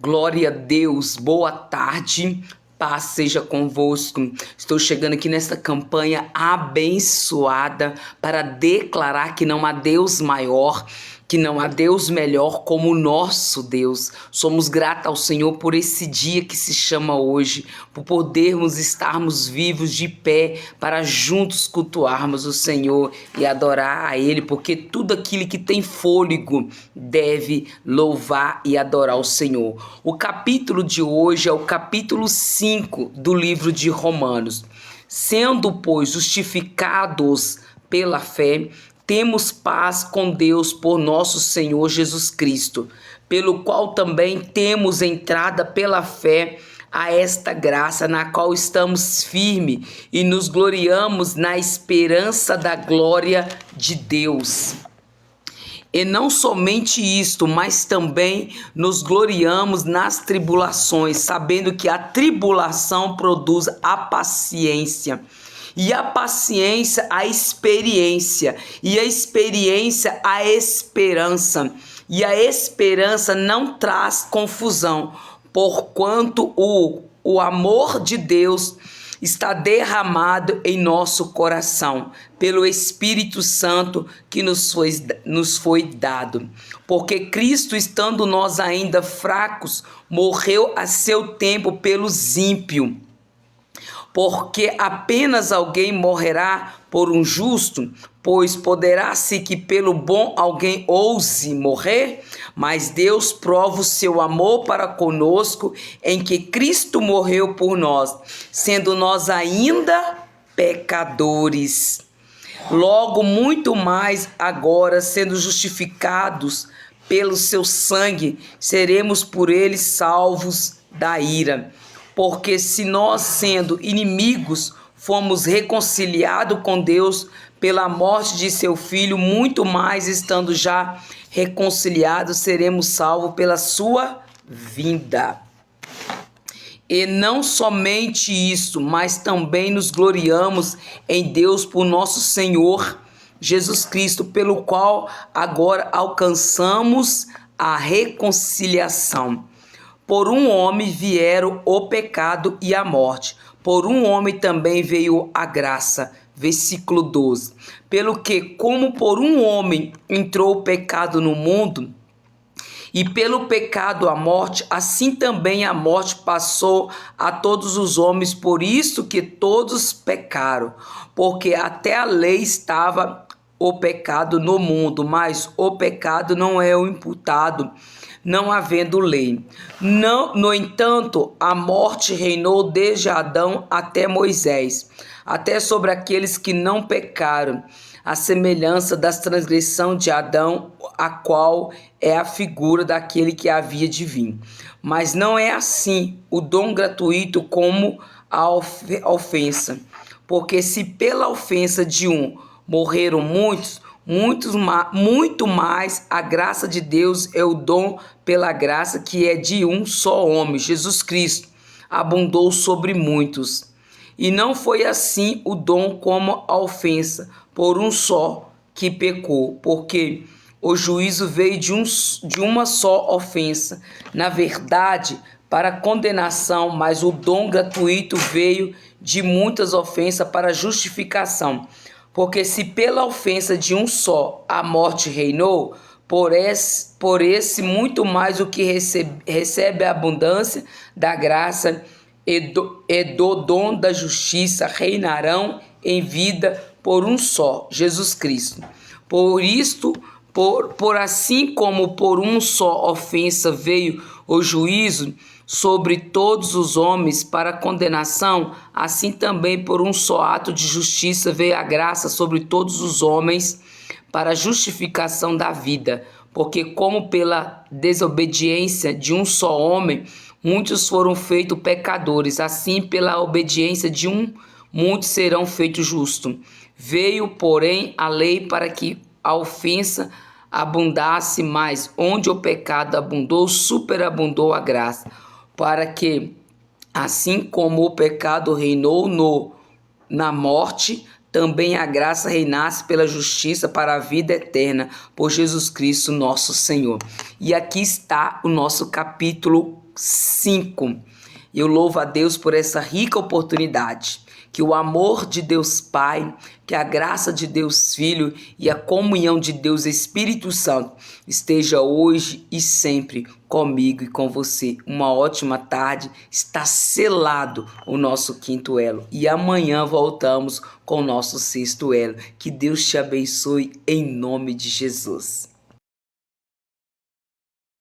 Glória a Deus, boa tarde, paz seja convosco. Estou chegando aqui nesta campanha abençoada para declarar que não há Deus maior, que não há Deus melhor como o nosso Deus. Somos gratos ao Senhor por esse dia que se chama hoje, por podermos estarmos vivos de pé para juntos cultuarmos o Senhor e adorar a Ele, porque tudo aquilo que tem fôlego deve louvar e adorar o Senhor. O capítulo de hoje é o capítulo 5 do livro de Romanos. Sendo, pois, justificados pela fé, temos paz com Deus por nosso Senhor Jesus Cristo, pelo qual também temos entrada pela fé a esta graça na qual estamos firmes e nos gloriamos na esperança da glória de Deus. E não somente isto, mas também nos gloriamos nas tribulações, sabendo que a tribulação produz a paciência. E a paciência, a experiência. E a experiência, a esperança. E a esperança não traz confusão, porquanto o amor de Deus está derramado em nosso coração, pelo Espírito Santo que nos foi dado. Porque Cristo, estando nós ainda fracos, morreu a seu tempo pelos ímpios. Porque apenas alguém morrerá por um justo, pois poderá-se que pelo bom alguém ouse morrer, mas Deus prova o seu amor para conosco em que Cristo morreu por nós, sendo nós ainda pecadores. Logo, muito mais agora, sendo justificados pelo seu sangue, seremos por ele salvos da ira. Porque se nós, sendo inimigos, fomos reconciliados com Deus pela morte de seu Filho, muito mais, estando já reconciliados, seremos salvos pela sua vinda. E não somente isso, mas também nos gloriamos em Deus por nosso Senhor Jesus Cristo, pelo qual agora alcançamos a reconciliação. Por um homem vieram o pecado e a morte, por um homem também veio a graça. Versículo 12. Pelo que, como por um homem entrou o pecado no mundo, e pelo pecado a morte, assim também a morte passou a todos os homens, por isso que todos pecaram. Porque até a lei estava o pecado no mundo, mas o pecado não é o imputado, não havendo lei. No entanto, a morte reinou desde Adão até Moisés, até sobre aqueles que não pecaram, a semelhança das transgressões de Adão, a qual é a figura daquele que havia de vir. Mas não é assim o dom gratuito como a ofensa. Porque se pela ofensa de um morreram muitos, muito mais a graça de Deus é o dom pela graça que é de um só homem, Jesus Cristo, abundou sobre muitos. E não foi assim o dom como a ofensa, por um só que pecou, porque o juízo veio de uma só ofensa, na verdade, para condenação, mas o dom gratuito veio de muitas ofensas para justificação. Porque se pela ofensa de um só a morte reinou, por esse muito mais o que recebe a abundância da graça e do dom da justiça reinarão em vida por um só, Jesus Cristo. Por isto, por assim como por um só ofensa veio o juízo sobre todos os homens para condenação, assim também por um só ato de justiça veio a graça sobre todos os homens para a justificação da vida. Porque como pela desobediência de um só homem, muitos foram feitos pecadores, assim pela obediência de um, muitos serão feitos justos. Veio, porém, a lei para que a ofensa abundasse mais, onde o pecado abundou, superabundou a graça, para que, assim como o pecado reinou na morte, também a graça reinasse pela justiça para a vida eterna, por Jesus Cristo nosso Senhor. E aqui está o nosso capítulo 5. Eu louvo a Deus por essa rica oportunidade. Que o amor de Deus Pai, que a graça de Deus Filho e a comunhão de Deus Espírito Santo esteja hoje e sempre comigo e com você. Uma ótima tarde. Está selado o nosso quinto elo. E amanhã voltamos com o nosso sexto elo. Que Deus te abençoe em nome de Jesus.